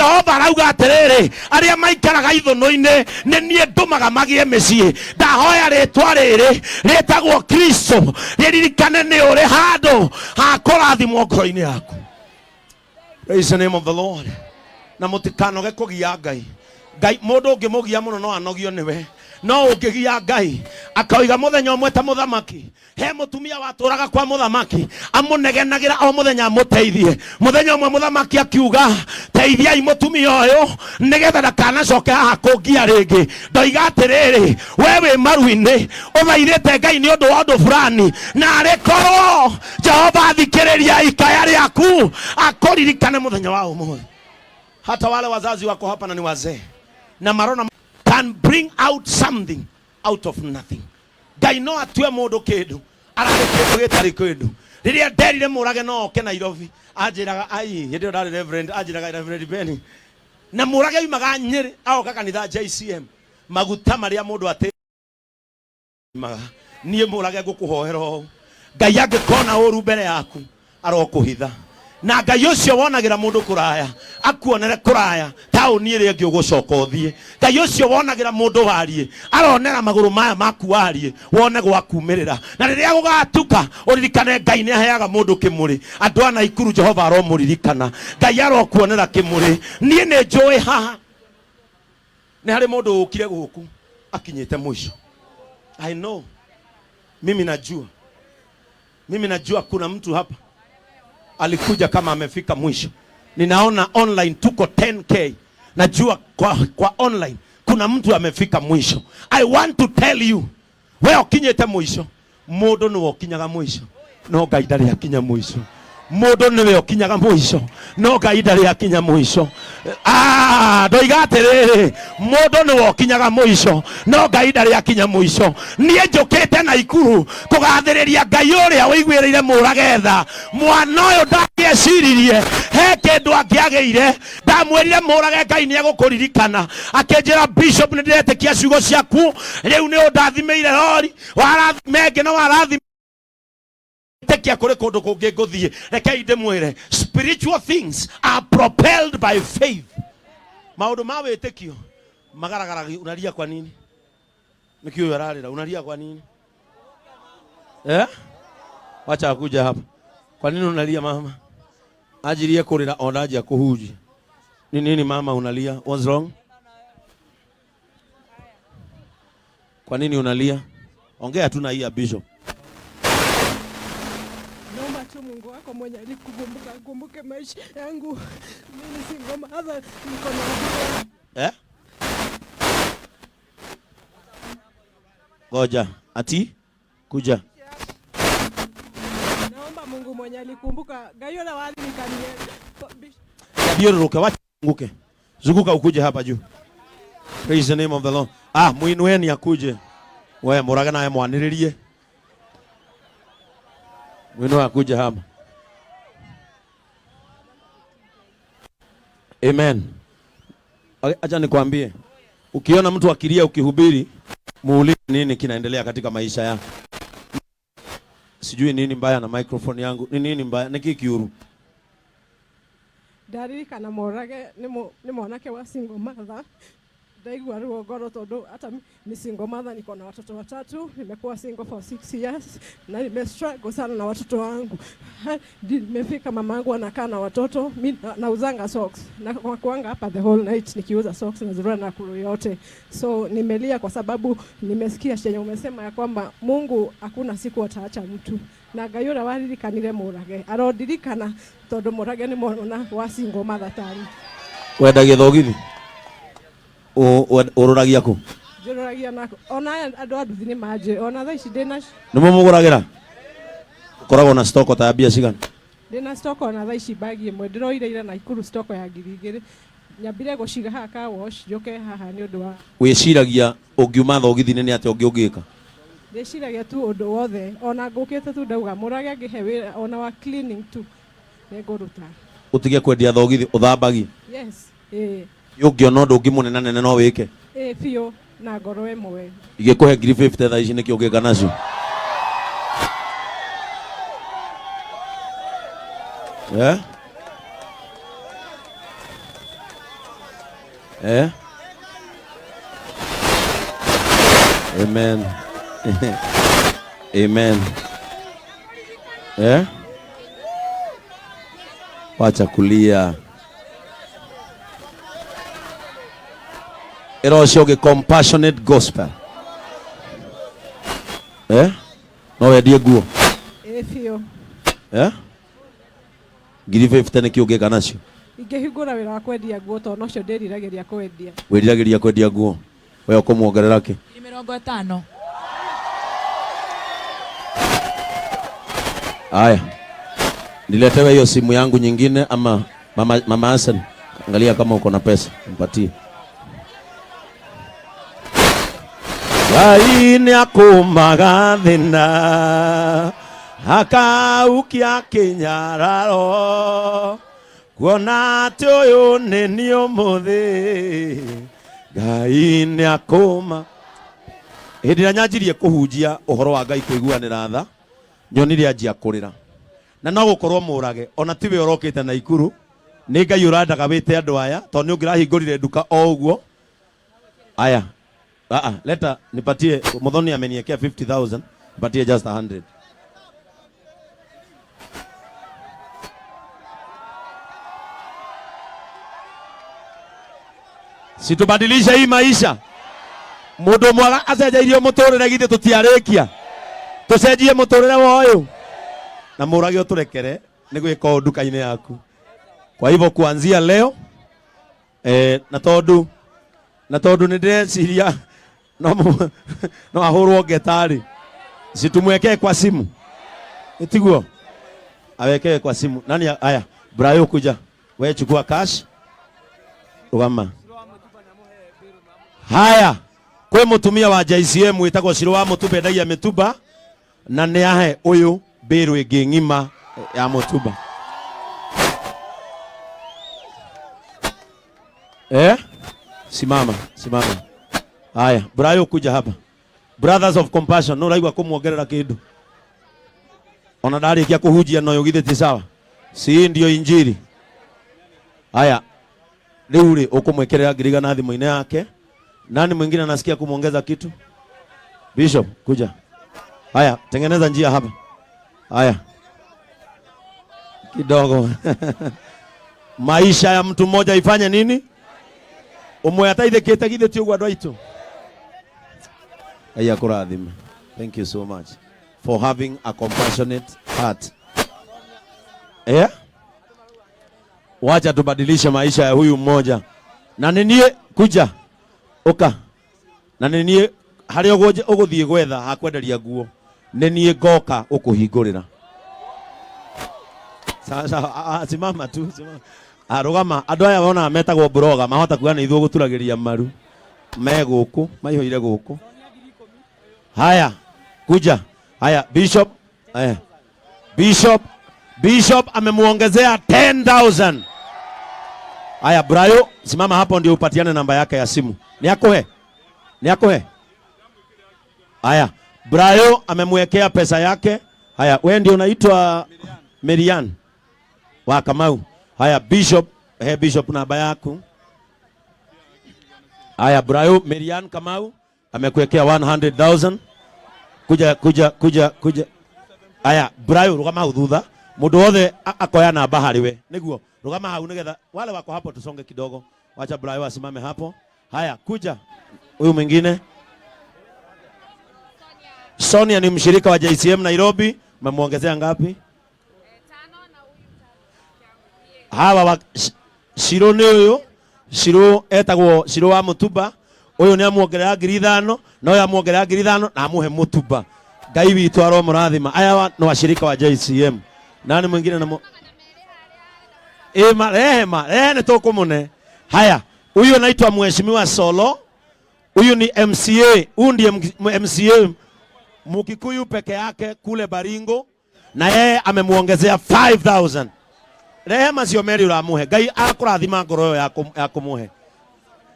Jehova arauga atiriri aria maikaraga ithuno-ini ni nie ndumaga magie micii. Ndahoya ritwa riri ritagwo Kristo riririkane ni uri handu ha kurathimwo ngoro-ini yaku. Praise the name of the Lord. Na mutikanoge kugia Ngai. Ngai mundu ungimugia muno no anogio niwe. No ungigia Ngai akoiga muthenya umwe ta muthamaki he mutumia waturaga kwa muthamaki amunegenagira o muthenya muteithie. Muthenya umwe muthamaki akiuga teithiai mutumia uyu nigetha ndakanacoke haha kungia ringi. Ndoiga atiriri wewe maru-ini uthaithite Ngai ni undu wa undu fulani na arikorwo Jehova athikiriria ikaya riaku akuririkane muthenya wa umuthi. Hata wale wazazi wako hapa na ni wazee na marona can bring out something out of nothing. Ngai no atue mundu kindu arare kindu gitari kindu. Riria nderire murage no oke Nairobi anjiraga ai hindi ndari Reverend anjiraga Reverend Benny na murage yumaga Nyeri aoka kanitha JCM maguta maria mundu ati maga nie murage ngukuhoera o Ngai angikona uru mbere yaku arokuhitha. Na Ngai ucio wonagira mundu kuraya akuonere kuraya tauni iri ngi ugucoka uthie. Ngai ucio wonagira mundu warie aronera maguru maya maku warie wone gwakumirira. Na riria gugatuka uririkane Ngai ni aheaga mundu kimuri. Andu ana Ikuru Jehova aromuririkana. Ngai arokuonera kimuri. Nie ni njui haha ni hari mundu ukire guku akinyite mwisho. I know. Mimi najua kuna mtu hapa alikuja kama amefika mwisho. Ninaona online tuko 10k. Najua kwa online kuna mtu amefika mwisho. I want to tell you, wewe ukinyete mwisho, mundu ni wokinyaga mwisho. No Ngai ndari akinya mwisho. Mundu ni we ukinyaga mwisho. No Ngai ndari akinya mwisho. Ndoiga atiriri mundu ni wokinyaga mwisho. No Ngai ndari akinya mwisho. Nie njukite na Ikuru kugathiriria Ngai uria wiguirire muragetha. Mwana uyu ndagieciririe he kindu angiageire. Ndamwirire murage Ngai ni agukuririkana. Akinjira Bishop ni ndiretikia ciugo ciaku. Riu ni undathimeire rori warathime ngi no warathime tekia kore kundu kungi nguthie. Rekei ndimwire spiritual things are propelled by faith. Maundu ma witikio magaragara. Unalia kwa nini? Nikio yararira unalia kwa nini? Wacha akuja hapa. Kwa nini unalia mama? Ajirie kurira onaje kuhuji. Ni nini mama unalia? What's wrong? Kwa nini unalia? Ongea tu na hii Bishop. Mungu wako mwenye alikumbuke maisha yangu. Mimi single mother niko na Goja ati kuja. Naomba Mungu mwenye alikumbuka gayo la wali nikanie. Bioroke wacha nguke. Zunguka ukuje hapa juu. Praise the name of the Lord. Muinueni akuje. Wewe muraga naye mwaniririe. Mwino akuja hapa. Amen. Acha nikwambie, ukiona mtu akilia ukihubiri, muulize nini kinaendelea katika maisha yake. Sijui nini mbaya na microphone yangu. Nini mbaya? Niki kiuru. Dari kana morage ni mwanake wa single mother. Ndaigua ruo ngoro tondu hata ni single mother, niko na watoto watatu. Nimekuwa single for 6 years na nimestruggle sana na watoto wangu. Nimefika mama yangu anakaa na watoto, mimi nauzanga socks na kuanga hapa the whole night nikiuza socks na zurura na kuru yote. So nimelia kwa sababu nimesikia chenye umesema ya kwamba Mungu hakuna siku ataacha mtu. Na gayura waririkanire murage arondirikana tondu murage ni mwana wa single mother tani. Wenda githogithi ururagia ku juragia nako ona andu aduthi ni maje ona tha ici ndina nimo muguragira ukoragwo na stock ta bia cigana ndina stock ona tha ici bagi imwe ndiroire ira na Ikuru stock ya 2,000 nyambire guciga haha ka wash njoke haha ni undu wa wiciragia ungiuma thogithi ni ati ungika ndiciragia tu undu wothe ona ngukite tu ndauga murage ngihe wira ona wa cleaning tu nguruta utige kwendia thogithi uthambagi yes yungiona undu ungimunena nene no wike fio na ngoro emwe igikuhe 50 tha ici nikio ngika nacio Amen. Amen. Wacha kulia. Eroshoge compassionate gospel. No wedie guo. Efio. Ngiri 50 nikio geka nacio. Ingehingura wira wa kwendia nguo to no cio ndirirageria kwendia. Wirirageria kwendia nguo. Wewe ukumuongerera ki? 50. Aya. Niletewe hiyo simu yangu nyingine ama mama Hassan. Angalia kama uko na pesa, mpatie. Waini akumagathina akaukia kinyararo kuona ati uyu ni ni umuthi Ngai ni akuma. Hindi ria nyanjirie kuhunjia uhoro wa Ngai kuiguanira tha nyonire anjia kurira na no gukorwo murage ona tiwe urokite na ikuru ni Ngai urandaga wite andu aya to ni ungirahingurire nduka o uguo. Aya leta nipatie Muthoni ameniekea 50,000, nipatie just 100. Situbadilisha hii maisha. Mundu mwaga acenjeirie muturire githe tutiarekia. Tucenjie muturire woyo. Na murage uturekere ni gwika nduka-ini yaku. Kwa hivyo kuanzia leo na tondu ni ndeciria no ahurwo ngetari situmwekee kwa simu itiguo awekee kwa simu nani. Aya Brayo kuja wewe chukua cash ugama. Haya kwe mutumia wa JCM witagwo Shiro wa Mutuba endagia mituba na ni ahe uyu biru ingi ng'ima ya Mutuba. Simama. Haya Brayo kuja hapa. Brothers of Compassion no raigwa kumuongerera kindu. Ona ndarikia kuhunjia no yugithe ti sawa. Si ndio injili. Haya riu ri ukumwekerera ngiriga na thimu-ini yake. Nani mwingine anasikia kumuongeza kitu? Bishop kuja. Haya tengeneza njia hapa. Haya kidogo. Maisha ya mtu mmoja ifanye nini? Umwe ataithekete githe ti ugwa ndwaitu. Aya kurathima. Thank you so much for having a compassionate heart. Wacha tubadilishe maisha ya huyu mmoja. Na ninie kuja. Oka. Na ninie hari uguthie gwetha hakwenderia nguo. Ninie ngoka ukuhingurira. Sasa simama tu simama. Arugama andu aya wona metagwo broga mahota kuana ithuo guturagiria maru me guku maihoire guku. Haya kuja. Haya Bishop amemuongezea 10,000. Haya Brayo simama hapo ndio upatiane namba yake ya simu. Ni yako. Haya Brayo amemwekea pesa yake. Haya wewe ndio unaitwa Merian wa Kamau. Haya Bishop, Bishop namba yako. Haya Brayo Merian Kamau amekuwekea 100,000. Kuja. Haya Brayo rugama uthutha. Mundu wothe akoya namba hariwe. Niguo rugama hau nigetha wale wako hapo tusonge kidogo. Wacha Brayo asimame hapo. Haya kuja. Huyu mwingine. Sonia ni mshirika wa JCM Nairobi. Umemuongezea ngapi? 5 na huyu hawa wa Shiro ni uyu Shiro etagwo Shiro wa Mutuba. Uyu ni amuongerera 5,000 na uyu amuongerera 5,000 na amuhe Mutuba. Ngai witu aro murathima. Aya no washirika wa JCM. Nani mwingine na rehema ni tukumune. Haya huyu anaitwa Mheshimiwa Solo. Huyu ni MCA. Huyu ndiye MCA Mukikuyu peke yake kule Baringo na yeye amemuongezea 5,000. Rehema cio meri uramuhe. Ngai akurathima ngoro ya kumuhe.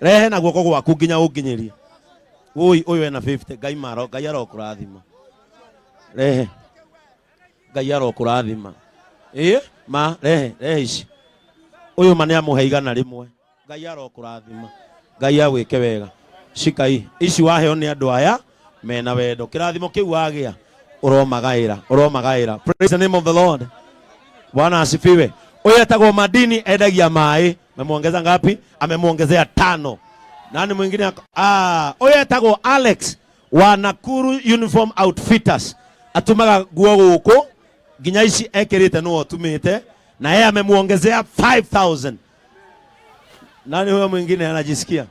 Rehe na guoko gwaku nginya unginyirie. Uyu ena 50. Ngai maro Ngai arokurathima. Rehe. Ngai arokurathima. Rehe ici. Uyu mane amuhe 100 rimwe. Ngai arokurathima. Ngai agwike wega. Shika hii. Ici waheo ni andu aya mena wendo. Kirathimo kiu wagia uromagaira. Praise the name of the Lord. Bwana asifiwe. Oya etagwo Madini endagia mai. Amemuongeza ngapi? Amemuongezea 5. Nani mwingine? Oya etagwo Alex wa Nakuru Uniform Outfitters. Atumaga nguo guku nginya ici ekirite no otumite na yeye amemuongezea 5000. Nani huyo mwingine anajisikia?